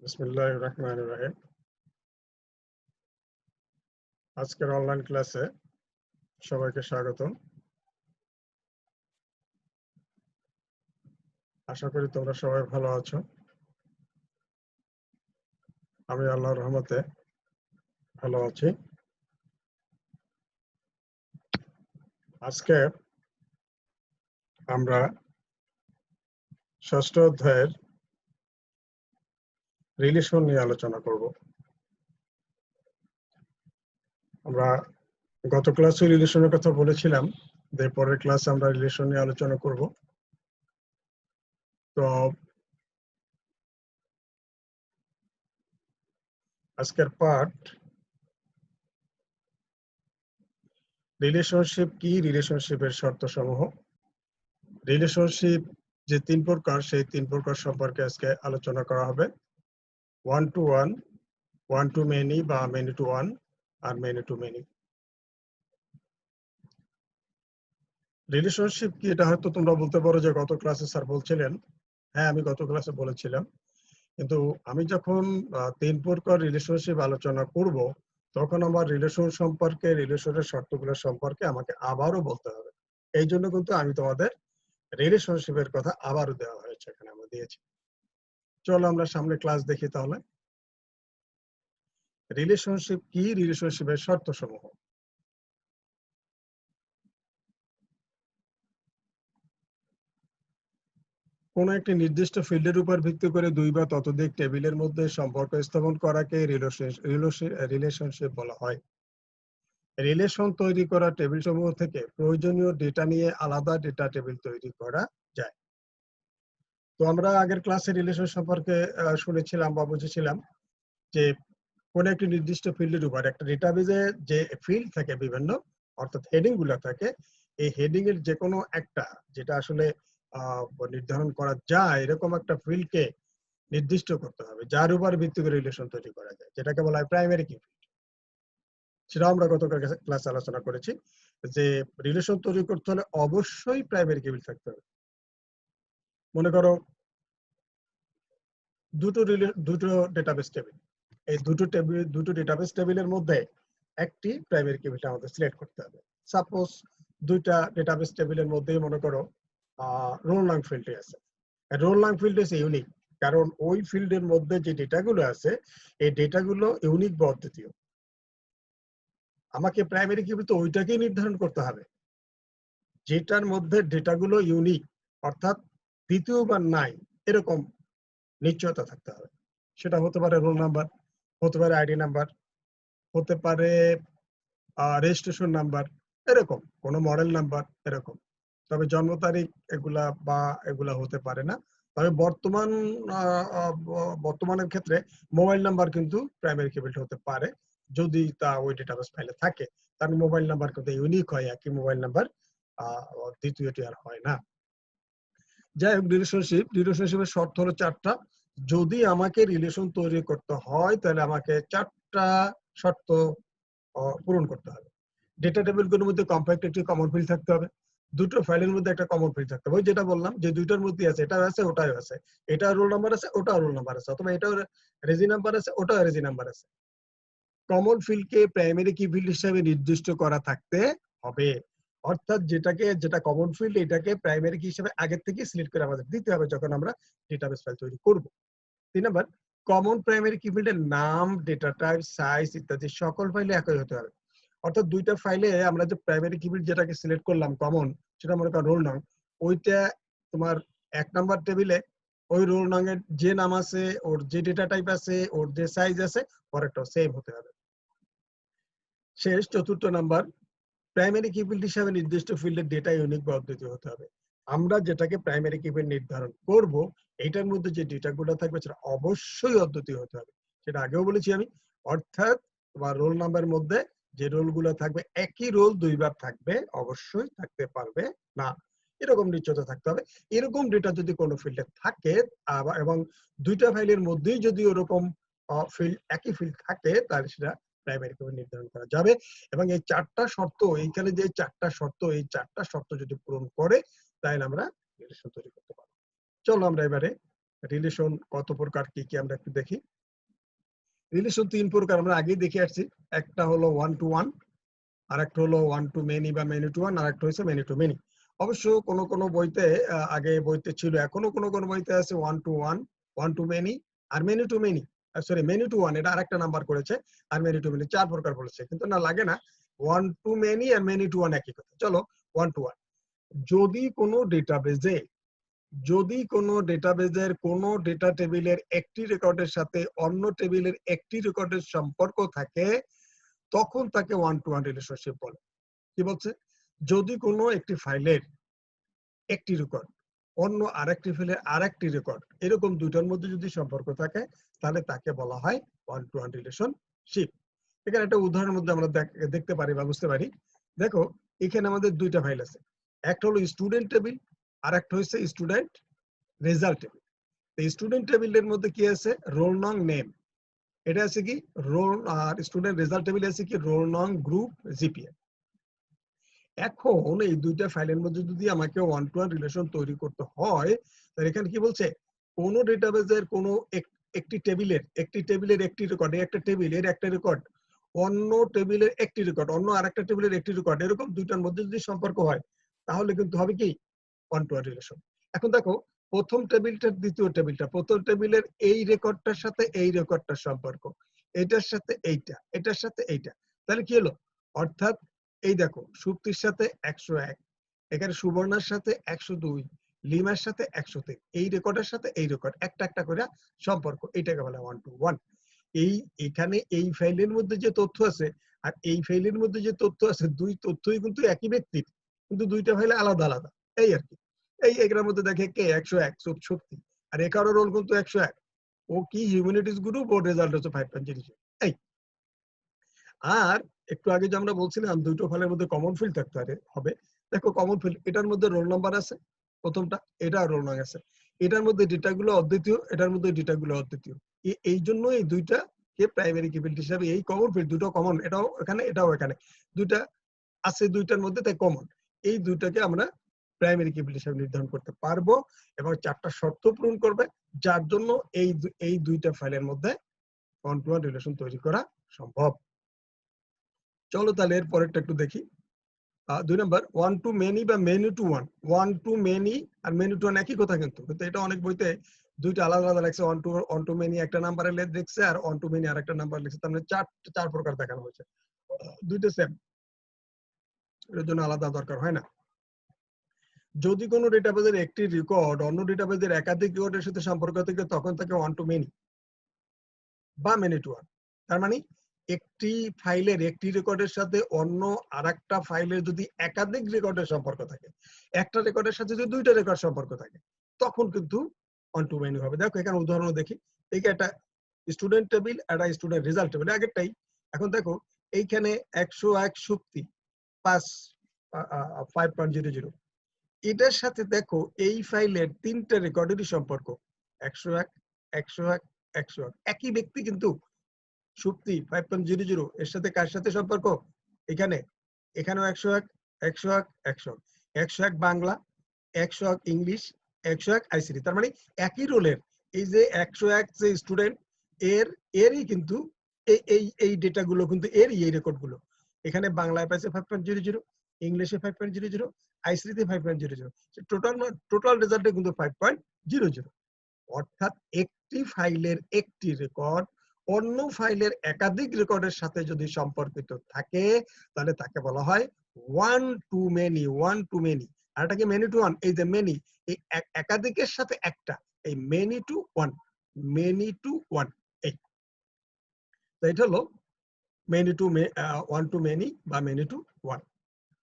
বিসমিল্লাহির রহমানির রহিম। আজকের অনলাইন ক্লাসে সবাইকে স্বাগতম। আশা করি তোমরা সবাই ভালো আছো। আমি আল্লাহর রহমতে ভালো আছি। আজকে আমরা ষষ্ঠ অধ্যায়ের রিলেশন নিয়ে আলোচনা করব। আমরা গত ক্লাসে রিলেশনের কথা বলেছিলাম, যে পরের ক্লাসে আমরা রিলেশন নিয়ে আলোচনা করব। তো আজকের পার্ট রিলেশনশিপ কি, রিলেশনশিপের শর্তসমূহ। রিলেশনশিপ যে তিন প্রকার, সেই তিন প্রকার সম্পর্কে আজকে আলোচনা করা হবে। One to one, one to many বা মেনি টু ওয়ান, আর মেনি টু মেনি। রিলেশনশিপ কি, এটা হয়তো তোমরা বলতে পারো যে গত ক্লাসে স্যার বলছিলেন। হ্যাঁ, আমি গত ক্লাসে বলেছিলাম, কিন্তু আমি যখন তিন প্রকার রিলেশনশিপ আলোচনা করব, তখন আমার রিলেশন সম্পর্কে, রিলেশনের শর্তগুলো সম্পর্কে আমাকে আবারও বলতে হবে। এই জন্য কিন্তু আমি তোমাদের রিলেশনশিপের কথা আবারও দেওয়া হয়েছে, এখানে আমরা দিয়েছি। চলো আমরা সামনে ক্লাস দেখি তাহলে। রিলেশনশিপ কি, রিলেশনশিপের শর্তসমূহ। কোন একটি নির্দিষ্ট ফিল্ডের উপর ভিত্তি করে দুই বা ততোধিক টেবিলের মধ্যে সম্পর্ক স্থাপন করাকে রিলেশনশিপ বলা হয়। রিলেশন তৈরি করা টেবিল সমূহ থেকে প্রয়োজনীয় ডেটা নিয়ে আলাদা ডেটা টেবিল তৈরি করা যায়। তো আমরা আগের ক্লাসে রিলেশন সম্পর্কে শুনেছিলাম বা বুঝেছিলাম যে কোন একটি নির্দিষ্ট ফিল্ডের উপর একটা ডেটাবেজে যে ফিল্ড থাকে বিভিন্ন, অর্থাৎ হেডিং গুলো থাকে, এই হেডিং এর যে কোনো একটা, যেটা আসলে নির্ধারণ করা যায়, এরকম একটা ফিল্ডকে নির্দিষ্ট করতে হবে, যার উপর ভিত্তি করে রিলেশন তৈরি করা যায়, যেটাকে বলা হয় প্রাইমারি কি ফিল্ড। সেটা আমরা গতকাল ক্লাসে আলোচনা করেছি যে রিলেশন তৈরি করতে হলে অবশ্যই প্রাইমারি কি ফিল্ড থাকতে হবে। মনে করো দুটো ডেটাবেস টেবিল, এই দুটো ডেটাবেস টেবিলের মধ্যে একটি প্রাইমারি কি ফিল্ড আমাদের সিলেক্ট করতে হবে। সাপোজ দুইটা ডেটাবেস টেবিলের মধ্যে মনে করো রোল নাম ফিল্ডে আছে। রোল নাম ফিল্ড is ইউনিক, কারণ ওই ফিল্ডের মধ্যে যে ডেটাগুলো আছে, এই ডেটাগুলো ইউনিক বা অদ্বিতীয়। আমাকে প্রাইমারি কি বলতে ওইটাকেই নির্ধারণ করতে হবে যেটার মধ্যে ডেটাগুলো ইউনিক, অর্থাৎ দ্বিতীয়বার নাই এরকম নিশ্চয়তা থাকতে হবে। সেটা হতে পারে রোল নাম্বার, হতে পারে আইডি নাম্বার, হতে পারে রেজিস্ট্রেশন নাম্বার, এরকম কোন মডেল নাম্বার, এরকম। তবে জন্ম তারিখ এগুলা হতে পারে না। তবে বর্তমানের ক্ষেত্রে মোবাইল নাম্বার কিন্তু প্রাইমারি কি ফিল্ড হতে পারে, যদি তা ওই ডেটাবেস ফাইলে থাকে। তার মোবাইল নাম্বার কিন্তু ইউনিক হয়, একই মোবাইল নাম্বার দ্বিতীয়টি আর হয় না। যাই হোক, রিলেশনশিপের শর্ত হলো চারটা। যদি আমাকে রিলেশন তৈরি করতে হয়, তাহলে আমাকে চারটা শর্ত পূরণ করতে হবে। ডেটা টেবিলগুলোর মধ্যে কম্প্যাক্ট একটি কমন ফিল্ড থাকতে হবে। দুটো ফাইলের মধ্যে একটা কমন ফিল্ড থাকতে হবে। ওই যেটা বললাম যে দুইটার মধ্যে আছে, এটা আছে ওটাও আছে, এটা রোল নাম্বার আছে ওটাও রোল নাম্বার আছে, অথবা এটাও রেজি নাম্বার আছে ওটাও রেজি নাম্বার আছে। কমন ফিল্ডকে প্রাইমারি কি ফিল্ড হিসেবে নির্দিষ্ট করা থাকতে হবে, অর্থাৎ যেটা কমন ফিল্ড, এটাকে প্রাইমারি কি হিসেবে আগে থেকে সিলেক্ট করে আমাদের দিতে হবে যখন আমরা ডেটাবেস ফাইল তৈরি করব। 3 নাম্বার, কমন প্রাইমারি কি ফিল্ডের নাম, ডেটা টাইপ, সাইজ ইত্যাদি সকল ফাইলে একই হতে হবে। অর্থাৎ দুইটা ফাইলে আমরা যে প্রাইমারি কি ফিল্ড যেটাকে সিলেক্ট করলাম কমন, সেটা মনে করো রোল নাম, ওইটা তোমার 1 নাম্বার টেবিলে ওই রোল নামের যে নাম আছে, ওর যে ডেটা টাইপ আছে, ওর যে সাইজ আছে, পরেরটাও সেম হতে হবে। শেষ 4র্থ নাম্বার, প্রাইমারি কি ফিল্ড হিসাবে নির্দিষ্ট ফিল্ডের ডেটা ইউনিক বা অদ্বিতীয় হতে হবে। আমরা যেটাকে প্রাইমারি কি ফিল্ড নির্ধারণ করব, এটার মধ্যে যে ডেটাগুলো থাকবে সেটা অবশ্যই অদ্বিতীয় হতে হবে। সেটা আগেও বলেছি আমি, অর্থাৎ তোমার রোল নাম্বারের মধ্যে যে রোলগুলো থাকবে, একই রোল দুইবার থাকবে অবশ্যই থাকতে পারবে না, এরকম নিশ্চয়তা থাকতে হবে। এরকম ডেটা যদি কোনো ফিল্ডে থাকে এবং দুইটা ফাইলের মধ্যেই যদি ওরকম ফিল্ড একই ফিল্ড থাকে, তাহলে সেটা প্রাইমারি কি নির্ধারণ করা যাবে। এবং এই চারটা শর্ত, এইখানে যে চারটা শর্ত, এই চারটা শর্ত যদি পূরণ করে, তাহলে আমরা রিলেশন তৈরি করতে পারবো। চলো আমরা এবারে রিলেশন কত প্রকার, কি কি আমরা একটু দেখি। রিলেশন 3 প্রকার, আমরা আগেই দেখে আসছি। একটা হলো ওয়ান টু ওয়ান, আর একটা হলো ওয়ান টু মেনি বা মেনি টু ওয়ান, আর একটা হচ্ছে মেনি টু মেনি। অবশ্য কোনো কোনো বইতে আগে বইতে ছিল, এখনো কোনো কোনো বইতে আছে one to one, one to many, আর many to many. Sorry, many to one, এটা আরেকটা নাম্বার করেছে। আর মেনি টু মেনি 4 প্রকার বলেছে, কিন্তু না লাগে না, ওয়ান টু মেনি আর মেনি টু ওয়ান একই কথা। চলো ওয়ান টু ওয়ান। যদি কোনো ডেটাবেজে যদি কোনো ডেটাবেজের কোনো ডেটা টেবিলের একটি রেকর্ডের সাথে অন্য টেবিলের একটি রেকর্ডের সম্পর্ক থাকে, তখন তাকে ওয়ান টু ওয়ান রিলেশনশিপ বলে। কি বলছে? যদি কোনো একটি ফাইলের একটি রেকর্ড অন্য আরেকটি ফাইলের আরেকটি রেকর্ড, এরকম দুইটার মধ্যে যদি সম্পর্ক থাকে, তাহলে তাকে বলা হয় ওয়ান টু ওয়ান রিলেশনশিপ। এখানে একটা উদাহরণের মধ্যে আমরা দেখতে পারি বা বুঝতে পারি। দেখো, এখানে আমাদের দুইটা ফাইল আছে, একটা হলো স্টুডেন্ট টেবিল, আর একটা হচ্ছে স্টুডেন্ট রেজাল্ট টেবিল। স্টুডেন্ট টেবিলের মধ্যে কি আছে? রোল নং, নেম। এটা আছে কি রোল, আর স্টুডেন্ট রেজাল্ট টেবিলে আছে কি রোল নং, গ্রুপ, জিপিএ। এখন এই দুইটা ফাইলের মধ্যে যদি আমাকে ওয়ান টু ওয়ান রিলেশন তৈরি করতে হয়, তাহলে এখানে কি বলছে? কোন ডেটাবেজের কোন একটি টেবিলের একটি রেকর্ড, একটা টেবিলের একটা রেকর্ড অন্য টেবিলের একটি রেকর্ড, অন্য আরেকটা টেবিলের একটি রেকর্ড, এরকম দুইটার মধ্যে যদি সম্পর্ক হয়, তাহলে কিন্তু হবে কি ওয়ান টু ওয়ান রিলেশন। এখন দেখো, প্রথম টেবিলটা দ্বিতীয় টেবিলটা, প্রথম টেবিলের এই রেকর্ডটার সাথে এই রেকর্ডটার সম্পর্ক, এটার সাথে এইটা, এটার সাথে এইটা, তাহলে কি হলো? অর্থাৎ এই দেখো, সুপ্তির সাথে 101, এখানে সুবর্ণার সাথে 102, লিমার সাথে 103, এই রেকর্ডের সাথে এই রেকর্ড, একটা একটা করে সম্পর্ক, এটাকে বলে ওয়ান টু ওয়ান। এখানে এই ফাইলের মধ্যে যে তথ্য আছে আর এই ফাইলের মধ্যে যে তথ্য আছে, দুই তথ্যই কিন্তু একই ব্যক্তির, কিন্তু দুইটা ফাইলে আলাদা আলাদা, এই আর কি। এটার মধ্যে দেখে কে 101 সত্যি, আর একারো রোল কিন্তু 101, ও কি হিউম্যানিটিস গ্রুপ, ওর রেজাল্ট হচ্ছে 5.0। এই আর একটু আগে যে আমরা বলছিলাম দুটো ফাইলের মধ্যে কমন ফিল্ড থাকতে হবে। দেখো, কমন ফিল্ড, এটার মধ্যে রোল নাম্বার আছে প্রথমটা, এটা রোল নাম্বার আছে, এটার মধ্যে ডেটাগুলো অদ্বিতীয়, এটার মধ্যে ডেটাগুলো অদ্বিতীয়। এই জন্য এই দুইটা কে প্রাইমারি কি ফিল্ড হিসাবে, এই কমন ফিল্ড দুটো কমন, এটাও এখানে এটাও এখানে, দুইটা আছে দুইটার মধ্যে, তাই কমন। এই দুইটাকে আমরা প্রাইমারি কি ফিল্ড হিসাবে নির্ধারণ করতে পারবো, এবং 4টা শর্ত পূরণ করবে, যার জন্য এই দুইটা ফাইলের মধ্যে ওয়ান টু ওয়ান রিলেশন তৈরি করা সম্ভব। চলো তাহলে এর পরেরটা একটু দেখি। 2 নাম্বার, ওয়ান টু মেনি বা many to one. One to many আর মেনি টু ওয়ান একই কথা, কিন্তু এটা অনেক বইতে দুইটা আলাদা আলাদা লেখছে। ওয়ান টু মেনি একটা নাম্বারে লিখছে, আর ওয়ান টু মেনি আর একটা নাম্বার লিখছে, তার মানে চার প্রকার দেখানো হয়েছে। দুইটা সেম, এর জন্য আলাদা দরকার হয় না। যদি কোনো ডেটাবেজের একটি রেকর্ড অন্য ডেটাবেজের একাধিক রেকর্ডের সাথে সম্পর্ক থাকে, তখন তাকে ওয়ান টু মেনি বা মেনি টু ওয়ান। তার মানে একটি ফাইলের একটি রেকর্ডের সাথে অন্য আরেকটা ফাইলের যদি একাধিক রেকর্ডের সম্পর্ক থাকে, একটা রেকর্ডের সাথে যদি দুইটা রেকর্ড সম্পর্ক থাকে, তখন কিন্তু ওয়ান টু মেনি হবে। দেখো এখানে উদাহরণ দেখি। এই একটা স্টুডেন্ট টেবিল, একটা স্টুডেন্ট রেজাল্ট টেবিল, আগেরটাই। এখন দেখো, এইখানে 101 শক্তি 5.00, এটার সাথে দেখো এই ফাইলের 3টে রেকর্ডেরই সম্পর্ক 101, 101, 101, একই ব্যক্তি কিন্তু। সুপ্তি 5.00, এর সাথে কার সাথে সম্পর্ক? এখানেও 101, 101, 101, 101 বাংলা, 101 ইংলিশ, 101 আইসিটি। তার মানে একই রোলের এই যে 101 যে স্টুডেন্ট, এরই কিন্তু এই ডেটাগুলো কিন্তু এই রেকর্ডগুলো। এখানে বাংলায় পাইছে 5.00, ইংলিশে 5.00, আইসিটিতে 5.00, টোটাল রেজাল্টে কিন্তু 5.00। অর্থাৎ একটি ফাইলের একটি রেকর্ড অন্য ফাইলের একাধিক রেকর্ডের সাথে যদি সম্পর্কিত থাকে, তাহলে তাকে বলা হয় one to many, one to many. আর এটাকে মেনি টু ওয়ান, এই যে মেনি, এই একাধিকের সাথে একটা, এই many to one, many to one. এই তো এটা হলো many to one to many বা মেনি টু ওয়ান।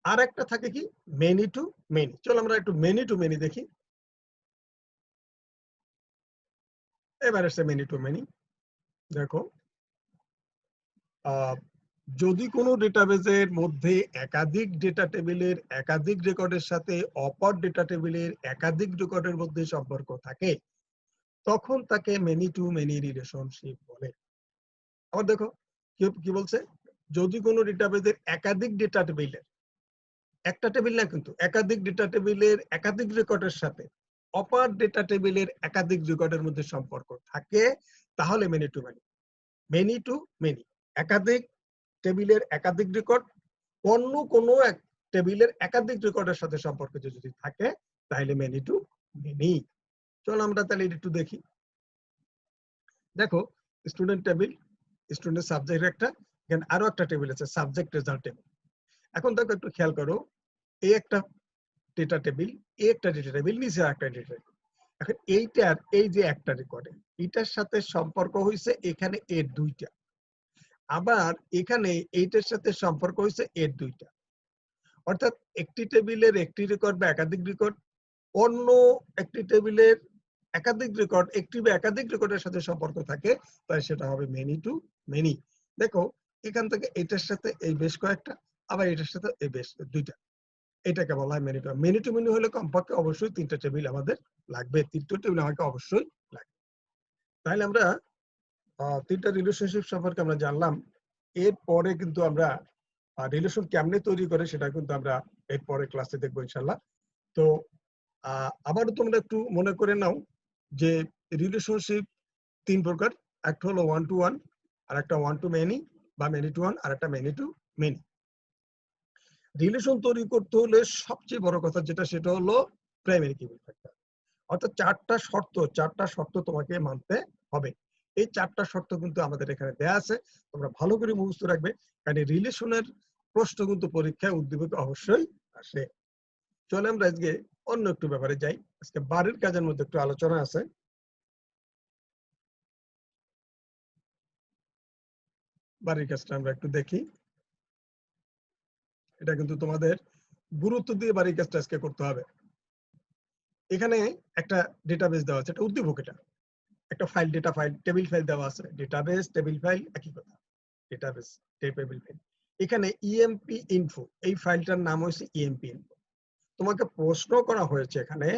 আর একটা থাকে কি মেনি টু মেনি। চলো আমরা একটু মেনি টু মেনি দেখি। এবার আসছে মেনি টু মেনি। দেখো, যদি কোনো ডেটাবেজের মধ্যে একাধিক ডেটা টেবিলের একাধিক রেকর্ডের সাথে অপর ডেটা টেবিলের একাধিক রেকর্ডের মধ্যে সম্পর্ক থাকে, তখন তাকে মেনি টু মেনি রিলেশনশিপ বলে। আবার দেখো কি বলছে, যদি কোনো ডেটাবেজের একাধিক ডেটা টেবিলের, একটা টেবিল না কিন্তু, একাধিক ডেটা টেবিলের একাধিক রেকর্ডের সাথে অপার ডেটা টেবিলের একাধিক রেকর্ডের মধ্যে সম্পর্ক থাকে তাহলে many to many. Many to many, একাধিক টেবিলের একাধিক রেকর্ড অন্য কোনো এক টেবিলের একাধিক রেকর্ডের সাথে সম্পর্কিত যদি থাকে তাহলে মেনি টু মেনি। চলো আমরা তাহলে একটু দেখি। দেখো স্টুডেন্ট টেবিল, স্টুডেন্ট সাবজেক্ট একটা, এখানে আরো একটা টেবিল আছে সাবজেক্ট রেজাল্ট টেবিল। এখন দেখো একটু খেয়াল করো, এই একটা ডেটা টেবিল, এই একটা ডেটা টেবিল, নিচে একটা ডেটা টেবিল। এখন এইটার এই যে একটা রেকর্ডে এটার সাথে সম্পর্ক হয়েছে এখানে এর দুইটা, আবার এখানে এইটার সাথে সম্পর্ক হয়েছে এর দুইটা। অর্থাৎ একটি টেবিলের একটি রেকর্ড বা একাধিক রেকর্ড অন্য একটি টেবিলের একাধিক রেকর্ড, একটি বা একাধিক রেকর্ডের সাথে সম্পর্ক থাকে, তাই সেটা হবে মেনি টু মেনি। দেখো এখান থেকে এটার সাথে এই বেশ কয়েকটা, আবার এটার সাথে এই বেশ দুইটা, এটাকে বলা হয় many to many. Many to many হলে কমপক্ষে অবশ্যই তিনটা টেবিল আমাদের লাগবে, তিনটা টেবিল আমাকে অবশ্যই লাগবে। তাহলে আমরা তিনটা রিলেশনশিপ সম্পর্কে আমরা জানলাম। এরপরে কিন্তু আমরা রিলেশন কেমনে তৈরি করে সেটা কিন্তু আমরা এরপরে ক্লাসে দেখবো ইনশাল্লাহ। তো আবারও তোমরা একটু মনে করে নাও যে রিলেশনশিপ তিন প্রকার, একটা হলো ওয়ান টু ওয়ান, আর একটা ওয়ান টু মেনি বা মেনি টু ওয়ান, আর একটা মেনি টু মেনি। রিলেশন তৈরি করতে হলে সবচেয়ে বড় কথা যেটা, সেটা হলো প্রাইমারি কি ফ্যাক্টর। অর্থাৎ চারটা শর্ত তোমাকে মানতে হবে। এই চারটা শর্ত কিন্তু আমাদের এখানে দেয়া আছে, তোমরা ভালো করে মুখস্থ রাখবে, কারণ রিলেশনের প্রশ্ন কিন্তু পরীক্ষায় উদ্দীপক অবশ্যই আসে। চলে আমরা আজকে অন্য একটু ব্যাপারে যাই। আজকে বাড়ির কাজের মধ্যে একটু আলোচনা আছে। বাড়ির কাজটা আমরা একটু দেখি। এটা কিন্তু তোমাদের গুরুত্ব দিয়ে বাড়ির কাজটা আজকে করতে হবে। এখানে একটা ডেটাবেস দেওয়া আছে, এটা উদ্দীপক, এটা একটা file, data file, table file দেওয়া আছে। ডেটাবেস টেবিল ফাইল একই কথা, ডেটাবেস টেবিল ফাইল। এখানে ইএমপি ইনফো, এই ফাইলটার নাম হচ্ছে ইএমপি ইনফো। তোমাকে প্রশ্ন করা হয়েছে এখানে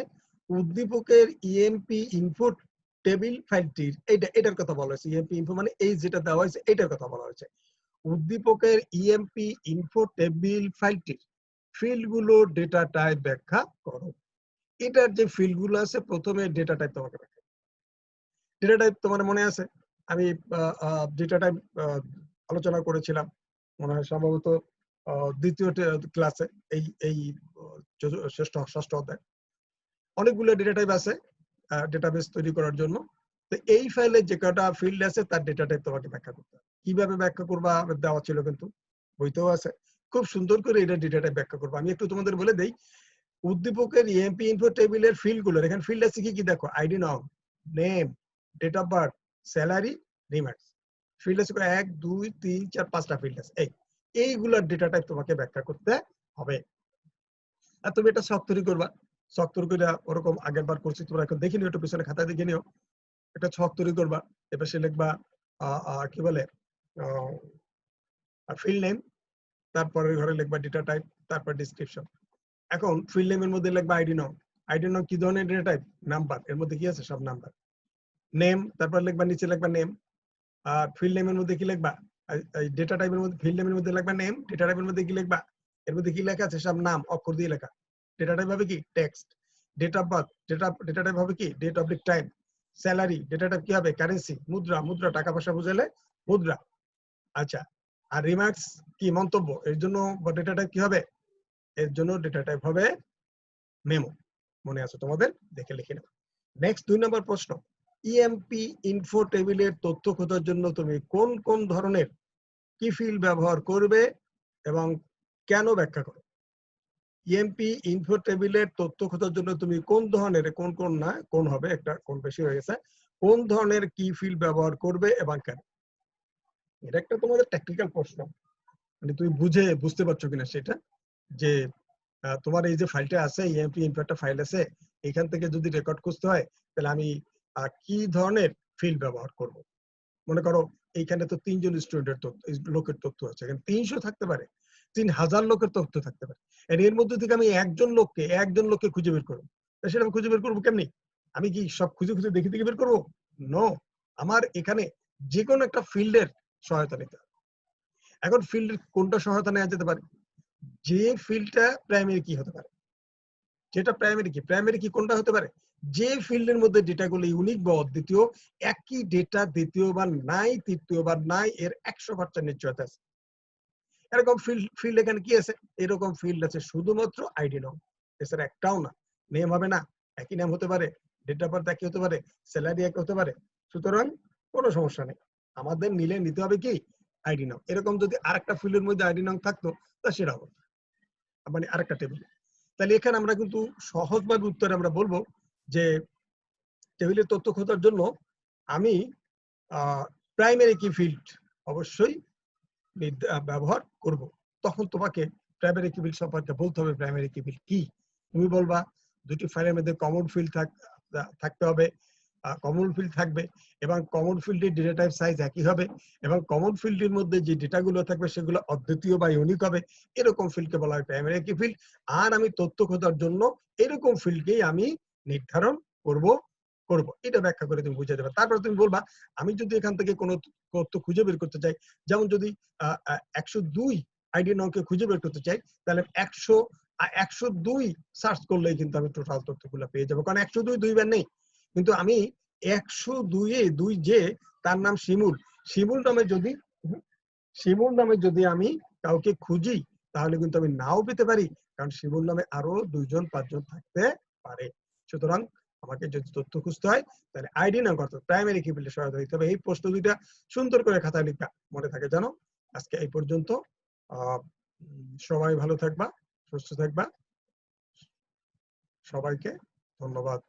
উদ্দীপকের ইএমপি ইনফো টেবিল ফাইলটির এটার কথা বলা হয়েছে। ইএমপি ইনফো মানে এই যেটা দেওয়া হয়েছে এটার কথা বলা হয়েছে। উদ্দীপকের ইএমপি ইনফো টেবিল ফাইলটির ফিল্ডগুলো ডেটা টাইপ ব্যাখ্যা করো। এটার যে ফিল্ডগুলো আছে, প্রথমে ডেটা টাইপ তোমাকে ব্যাখ্যা। ডেটা টাইপ তোমার মনে আছে, আমি ডেটা টাইপ আলোচনা করেছিলাম মনে হয় সম্ভবত দ্বিতীয় ক্লাসে, এই এই ষষ্ঠ অধ্যায়। অনেকগুলো ডেটা টাইপ আছে ডেটাবেস তৈরি করার জন্য। তো এই ফাইলে যে কটা ফিল্ড আছে তার ডেটা টাইপ তোমাকে ব্যাখ্যা করতে হবে। কিভাবে ব্যাখ্যা করবা দেওয়া ছিল কিন্তু বইতেও আছে, খুব সুন্দর করে এটা ডেটা টাইপ ব্যাখ্যা করবো। আমি একটু তোমাদের বলে দেই, উদ্দীপকের ইএমপি ইনফো টেবিলের ফিল্ড গুলো, এখানে ফিল্ড আছে কি কি দেখো, আইডি নাম, name, date of birth, salary, remarks. Field আছে 1 2 3 4 5টা ফিল্ড আছে। এইগুলোর ডেটা টাইপ তোমাকে ব্যাখ্যা করতে হবে। আর তুমি এটা শখ তৈরি করবা, শখ তৈরি করে ওরকম আগের বার করছি, তোমরা এখন দেখে নিও, একটু পিছনে খাতায় দেখে নিও। একটা ছক তৈরি করবা, এবার সে লিখবা কি বলে ফিল্ড নেম, তারপরে ঘরে লিখবা ডেটা টাইপ, তারপর ডেসক্রিপশন। এখন ফিল্ড নেমের মধ্যে লিখবা আইডি নাম। আইডি নাম কি ধরনের ডেটা টাইপ, নাম্বার, এর মধ্যে কি আছে সব নাম্বার। নেম, তারপর লিখবা নিচে লিখবা নেম। আর ফিল্ড নেমের মধ্যে কি লিখবা, ডেটা টাইপের মধ্যে ফিল্ড নেমের মধ্যে লিখবা নেম, ডেটা টাইপের মধ্যে কি লিখবা, এর মধ্যে কি লেখা আছে সব নাম অক্ষর দিয়ে লেখা। ডেটা টাইপ হবে কি text. Date of birth, data type হবে কি date of time. Salary, data type কি হবে কারেন্সি, মুদ্রা, মুদ্রা টাকা পয়সা বুঝালে মুদ্রা। আচ্ছা, আর রিমার্কস কি মন্তব্য, এর জন্য ডেটা টাইপ কি হবে, এর জন্য ডেটা টাইপ হবে মেমো। মনে আছে তোমাদের, দেখে লিখে নেব। নেক্সট 2 নম্বর প্রশ্ন, ইএমপি ইনফো টেবিলের তথ্য খোঁজার জন্য তুমি কোন কোন ধরনের কি ফিল্ড ব্যবহার করবে এবং কেন ব্যাখ্যা করো। ইএমপি ইনফো টেবিলের তথ্য খোঁজার জন্য তুমি কোন ধরনের, কোন না কোন হবে, একটা কোন বেশি হয়ে গেছে, কোন ধরনের কি ফিল্ড ব্যবহার করবে এবং কেন। এটা একটা তোমাদের টেকনিক্যাল প্রশ্ন, মানে তুমি বুঝতে পারছো কিনা সেটা, যে তোমার এই যে ফাইলটা আছে ইএমপি ইনফো একটা ফাইল আছে, এখান থেকে যদি রেকর্ড খুঁজতে হয় তাহলে আমি কি ধরনের ফিল্ড ব্যবহার করব। মনে করো এইখানে তো 3 জন স্টুডেন্টের তথ্য, লোকের তথ্য আছে, এখানে 300 থাকতে পারে, 3000 লোকের তথ্য থাকতে পারে। এর মধ্যে থেকে আমি একজন লোককে খুঁজে বের করবো, সেটা আমি খুঁজে বের করবো কেমনি, আমি কি সব খুঁজে দেখে বের করবো, নো। আমার এখানে যে কোনো একটা ফিল্ডের সহায়তা নিতে হবে। এখন ফিল্ডের কোনটা সহায়তা নেওয়া যেতে পারে, যে ফিল্ডটা প্রাইমারি কি হতে পারে, যেটা প্রাইমারি কি কোনটা হতে পারে, যে ফিল্ডের মধ্যে ডেটাগুলো ইউনিক বা অদ্বিতীয়, একই ডেটা দ্বিতীয়বার নাই, তৃতীয়বার নাই, এর 100% নিশ্চয়তা আছে। এরকম ফিল্ড এখানে কি আছে, এরকম ফিল্ড আছে শুধুমাত্র আইডি নাম, এছাড়া একটাও না। নেম হবে না, একই নাম হতে পারে, ডেট অফ বার্থ একই হতে পারে, স্যালারি একই হতে পারে। সুতরাং কোনো সমস্যা নেই, আমাদের নিতে হবে কি আইডি নাম। এরকম যদি আরেকটা ফিল্ডের মধ্যে আইডি নাম থাকতো তা সেটা হতো, মানে আরেকটা টেবিল। তাহলে এখানে আমরা কিন্তু সহজভাবে উত্তরে আমরা বলবো যে টেবিলের তথ্য খোঁজার জন্য আমি প্রাইমারি কি ফিল্ড অবশ্যই ব্যবহার করব। তখন তোমাকে প্রাইমারি কি ফিল্ড সম্পর্কে বলতে হবে প্রাইমারি কি ফিল্ড কি। তুমি বলবা দুটি ফাইলের মধ্যে কমন ফিল্ড থাকতে হবে, কমন ফিল্ড থাকবে এবং কমন ফিল্ডের ডেটা টাইপ সাইজ একই হবে এবং কমন ফিল্ডের মধ্যে যে ডেটাগুলো থাকবে সেগুলো অদ্বিতীয় বা ইউনিক হবে, এরকম ফিল্ডকে বলা হয় প্রাইমারি কি ফিল্ড। আর আমি তথ্য খোঁজার জন্য এরকম ফিল্ডকেই আমি নির্ধারণ করব। এটা ব্যাখ্যা করে তুমি বুঝে যাবে। তারপর তুমি বলবা আমি যদি এখান থেকে কোনো তথ্য খুঁজে বের করতে চাই, যেমন যদি 102 আইডি নংকে খুঁজে বের করতে চাই, তাহলে 102 সার্চ করলেই কিন্তু আমি টোটাল তথ্যগুলো পেয়ে যাবো, কারণ 102 দুইবার নেই। কিন্তু আমি 102 যে তার নাম শিমুল নামে যদি আমি কাউকে খুঁজি, তাহলে কিন্তু আমি নাও পেতে পারি, কারণ শিমুল নামে আরো 2-5 জন থাকতে পারে। সুতরাং আমাকে যদি তথ্য খুঁজতে হয় তাহলে আইডি নাম অর্থাৎ প্রাইমারি কি ফিল্ডে সহায়তা দিতে হবে। এই প্রশ্ন দুইটা সুন্দর করে খাতায় লিখবা, মনে থাকে জানো। আজকে এই পর্যন্ত। সবাই ভালো থাকবা, সুস্থ থাকবা। সবাইকে ধন্যবাদ।